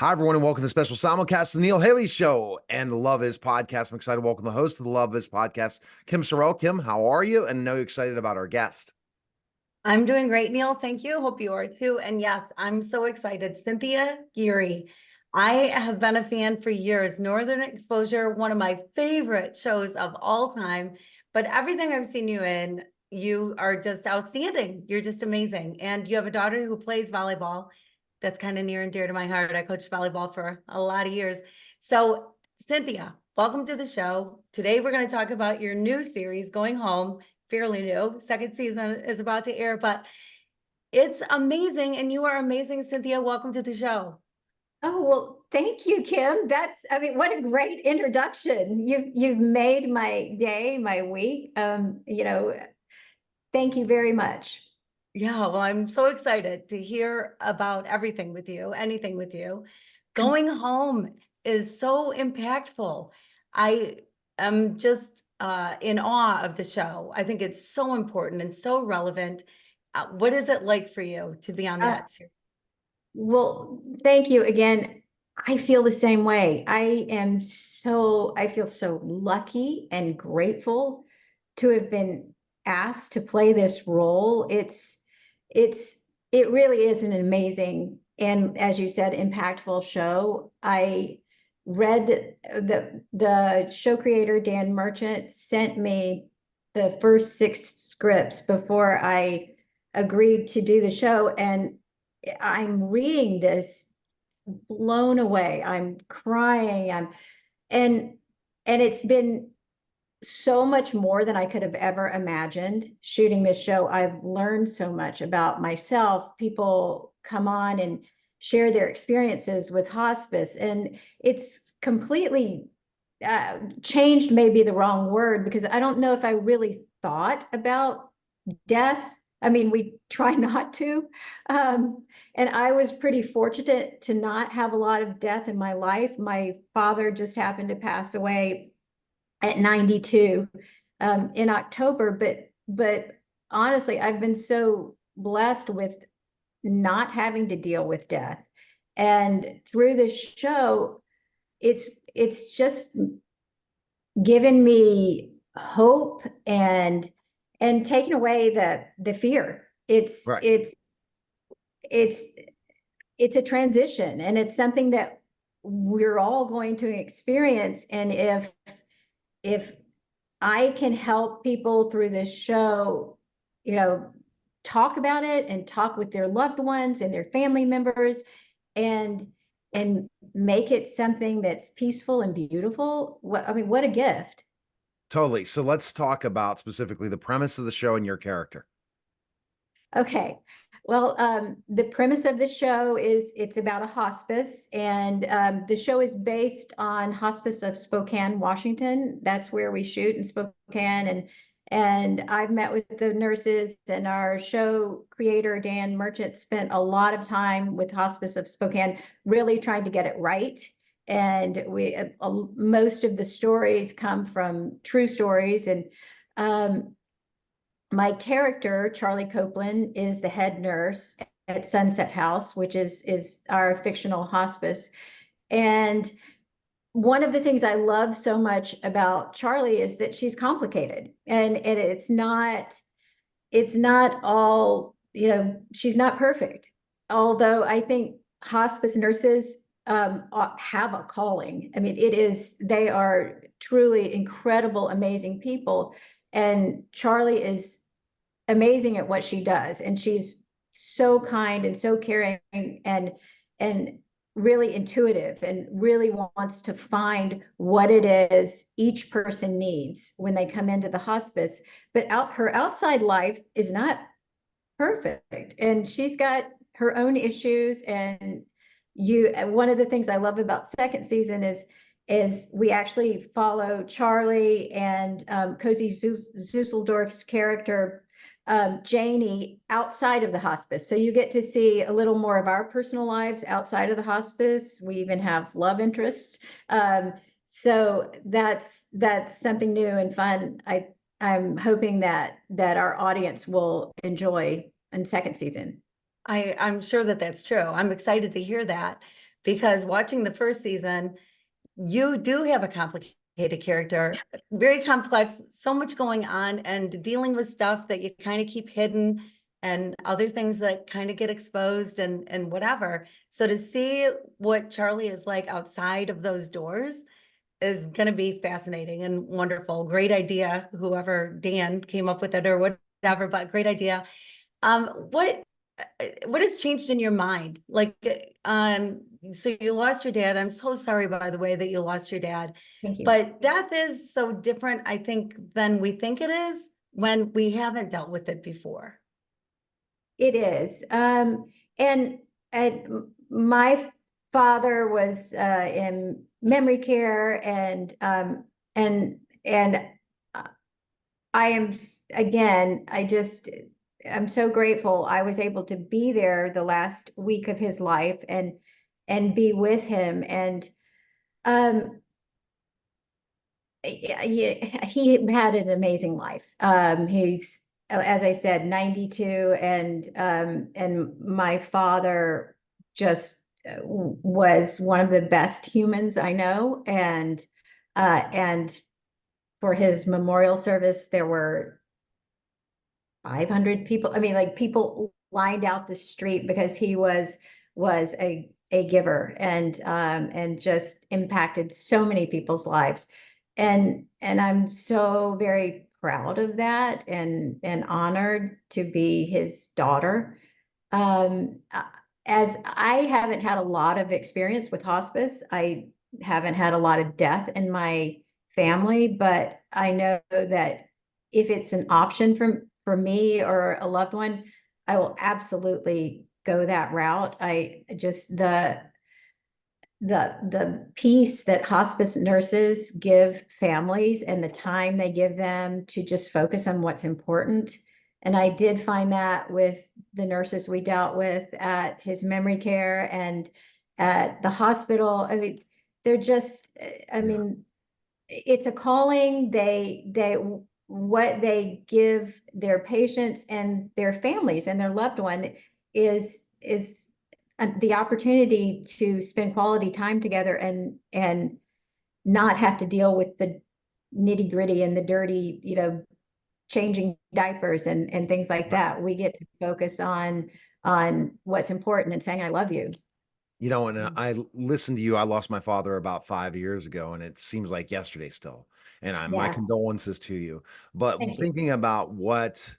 Hi, everyone, and welcome to the special simulcast of the Neil Haley Show and the Love Is podcast. I'm excited to welcome the host of the Love Is podcast, Kim Sorrelle. Kim, how are you? And I know you're excited about our guest. I'm doing great, Neil. Thank you. Hope you are too. And yes, I'm so excited. Cynthia Geary. I have been a fan for years. Northern Exposure, one of my favorite shows of all time. But everything I've seen you in, you are just outstanding. You're just amazing. And you have a daughter who plays volleyball. That's kind of near and dear to my heart. I coached volleyball for a lot of years. So, Cynthia, welcome to the show. Today, we're going to talk about your new series, Going Home. Fairly new. Second season is about to air, but it's amazing. And you are amazing, Cynthia. Welcome to the show. Oh, well, thank you, Kim. What a great introduction. You've made my day, my week. Thank you very much. Yeah, well, I'm so excited to hear about everything with you, anything with you. Going Home is so impactful. I am just in awe of the show. I think it's so important and so relevant. What is it like for you to be on that series? Well, thank you again. I feel the same way. I feel so lucky and grateful to have been asked to play this role. It's, it really is an amazing and, as you said, impactful show. I read the show creator, Dan Merchant, sent me the first 6 scripts before I agreed to do the show. And I'm reading this blown away. I'm crying. And and it's been so much more than I could have ever imagined shooting this show. I've learned so much about myself. People come on and share their experiences with hospice, and it's completely changed, maybe the wrong word, because I don't know if I really thought about death. I mean, we try not to. And I was pretty fortunate to not have a lot of death in my life. My father just happened to pass away at 92 in October. But honestly, I've been so blessed with not having to deal with death. And through this show, it's just given me hope and taken away the fear. Right. It's a transition, and it's something that we're all going to experience. And if I can help people through this show, talk about it and talk with their loved ones and their family members, and make it something that's peaceful and beautiful. What a gift. Totally. So let's talk about specifically the premise of the show and your character. Okay. Well, the premise of the show is it's about a hospice, and the show is based on Hospice of Spokane, Washington. That's where we shoot, in Spokane. And I've met with the nurses, and our show creator, Dan Merchant, spent a lot of time with Hospice of Spokane, really trying to get it right. And most of the stories come from true stories. And my character, Charley Copeland, is the head nurse at Sunset House, which is our fictional hospice. And one of the things I love so much about Charley is that she's complicated, and it's not all, she's not perfect. Although I think hospice nurses have a calling. I mean, they are truly incredible, amazing people. And Charley is amazing at what she does, and she's so kind and so caring, and really intuitive, and really wants to find what it is each person needs when they come into the hospice. But her outside life is not perfect, and she's got her own issues. And one of the things I love about second season is we actually follow Charley and Cozy Zusseldorf's character, Janie, outside of the hospice. So you get to see a little more of our personal lives outside of the hospice. We even have love interests. So that's something new and fun. I'm hoping that our audience will enjoy in second season. I'm sure that that's true. I'm excited to hear that. because watching the first season, you do have a complicated character, very complex, so much going on, and dealing with stuff that you kind of keep hidden and other things that kind of get exposed and whatever. So to see what Charley is like outside of those doors is going to be fascinating and wonderful. Great idea, whoever Dan came up with it or whatever, but great idea. What has changed in your mind? Like, so you lost your dad. I'm so sorry, by the way, that you lost your dad. Thank you. But death is so different, I think, than we think it is when we haven't dealt with it before. It is. And my father was in memory care, and I am, again, I'm so grateful I was able to be there the last week of his life and be with him. And he had an amazing life. He's, as I said, 92, and my father just was one of the best humans I know. And for his memorial service, there were 500 people. I mean, like, people lined out the street because he was a giver, and just impacted so many people's lives. And I'm so very proud of that, and honored to be his daughter. As I haven't had a lot of experience with hospice, I haven't had a lot of death in my family, but I know that if it's an option for me or a loved one, I will absolutely go that route. I just, the peace that hospice nurses give families and the time they give them to just focus on what's important. And I did find that with the nurses we dealt with at his memory care and at the hospital. I mean, they're just, I mean, it's a calling. What they give their patients and their families and their loved one is the opportunity to spend quality time together and not have to deal with the nitty gritty and the dirty, changing diapers and things like that. We get to focus on what's important and saying, I love you. And I listened to you. I lost my father about 5 years ago, and it seems like yesterday still. And my Yeah. condolences to you. But Thank you. thinking about what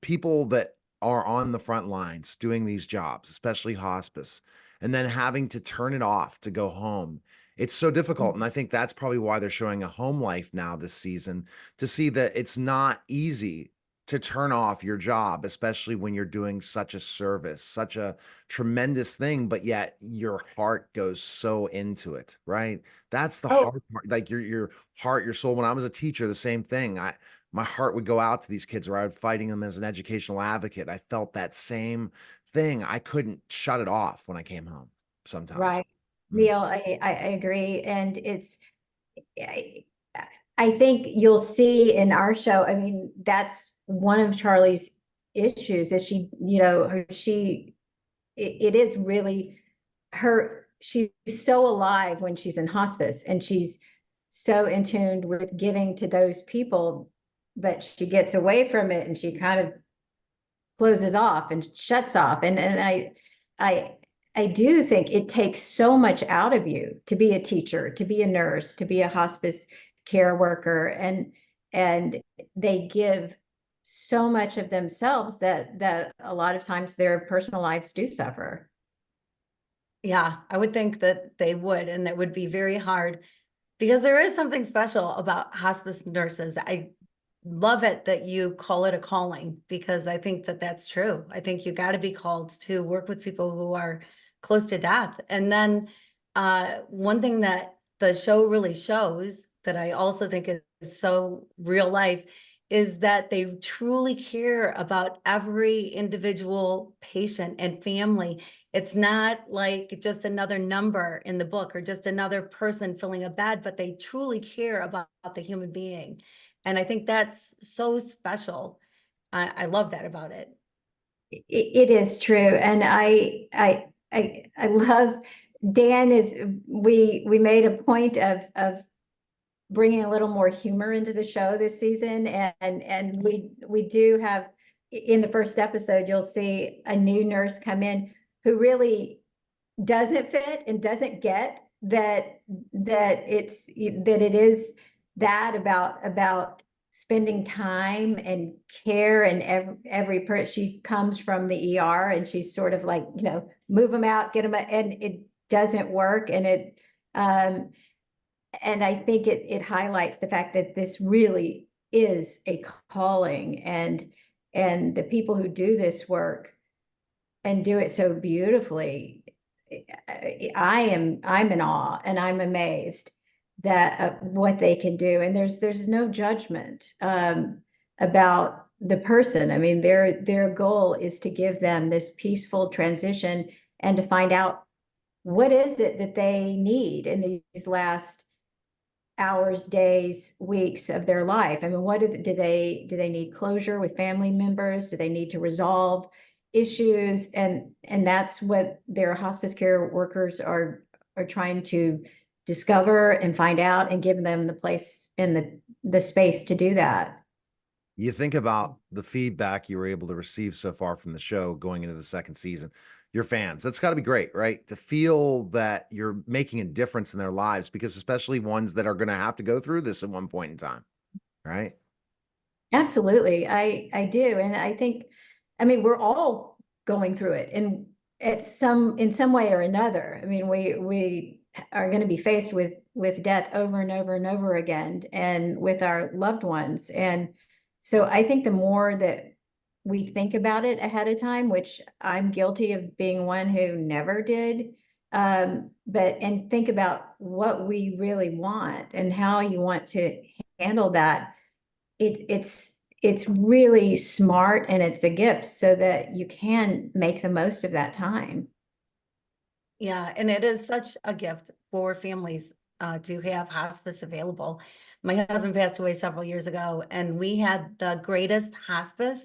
people that are on the front lines doing these jobs, especially hospice, and then having to turn it off to go home. It's so difficult. And I think that's probably why they're showing a home life now this season, to see that it's not easy to turn off your job, especially when you're doing such a service, such a tremendous thing, but yet your heart goes so into it, right? That's the Oh, hard part. Like your heart, your soul. When I was a teacher, the same thing. My heart would go out to these kids, or I was fighting them as an educational advocate. I felt that same thing. I couldn't shut it off when I came home sometimes. right. Mm. Neil, I agree. And I, I think you'll see in our show, I mean, that's one of Charley's issues is it is really she's so alive when she's in hospice, and she's so in tune with giving to those people, but she gets away from it and she kind of closes off and shuts off. And I do think it takes so much out of you to be a teacher, to be a nurse, to be a hospice care worker, and they give so much of themselves that a lot of times their personal lives do suffer. Yeah, I would think that they would, and that would be very hard because there is something special about hospice nurses. I love it that you call it a calling, because I think that that's true. I think you got to be called to work with people who are close to death. And then one thing that the show really shows that I also think is so real life is that they truly care about every individual patient and family. It's not like just another number in the book or just another person filling a bed, but they truly care about the human being. And I think that's so special. I love that about it. It is true. And I love Dan we made a point of bringing a little more humor into the show this season, and we do have, in the first episode, you'll see a new nurse come in who really doesn't fit and doesn't get that it is that about spending time and care, and every person, she comes from the ER and she's sort of like, move them out, get them, and it doesn't work. And I think it highlights the fact that this really is a calling, and the people who do this work and do it so beautifully, I'm in awe, and I'm amazed that what they can do. And there's no judgment about the person. I mean, their goal is to give them this peaceful transition and to find out what is it that they need in these last hours, days, weeks of their life. I mean, what do they need closure with family members? Do they need to resolve issues? And that's what their hospice care workers are trying to discover and find out, and give them the place and the space to do that. You think about the feedback you were able to receive so far from the show going into the second season. Your fans, that's got to be great, right? To feel that you're making a difference in their lives, because especially ones that are going to have to go through this at one point in time, right? Absolutely. I do. And I think, I mean, we're all going through it, and in some way or another. I mean, we are going to be faced with death over and over and over again, and with our loved ones. And so I think the more that we think about it ahead of time, which I'm guilty of being one who never did, and think about what we really want and how you want to handle that. It's really smart, and it's a gift, so that you can make the most of that time. Yeah, and it is such a gift for families to have hospice available. My husband passed away several years ago, and we had the greatest hospice,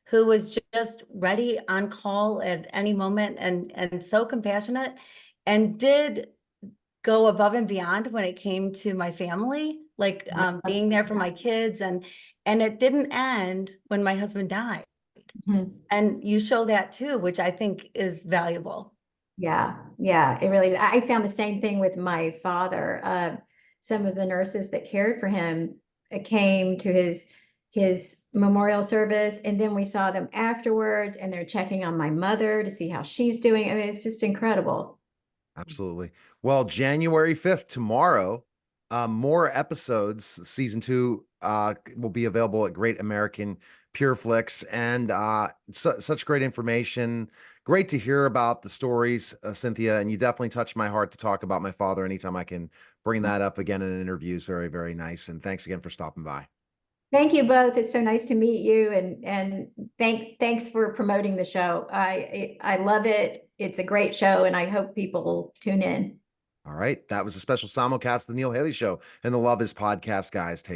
who was just ready on call at any moment, and so compassionate, and did go above and beyond when it came to my family, like being there for my kids, and it didn't end when my husband died. Mhm. And you show that too, which I think is valuable. Yeah, it really is. I found the same thing with my father. Some of the nurses that cared for him came to his memorial service, and then we saw them afterwards, and they're checking on my mother to see how she's doing. I mean, it's just incredible. Absolutely. Well, January 5th, tomorrow, more episodes, season 2, will be available at Great American Pure Flix, and such great information. Great to hear about the stories, Cynthia, and you definitely touched my heart to talk about my father anytime I can bring that up again in interviews. Very, very nice. And thanks again for stopping by. Thank you both. It's so nice to meet you, and thanks for promoting the show. I love it. It's a great show, and I hope people will tune in. All right. That was a special simulcast of the Neil Haley Show and the Love Is podcast, guys. Take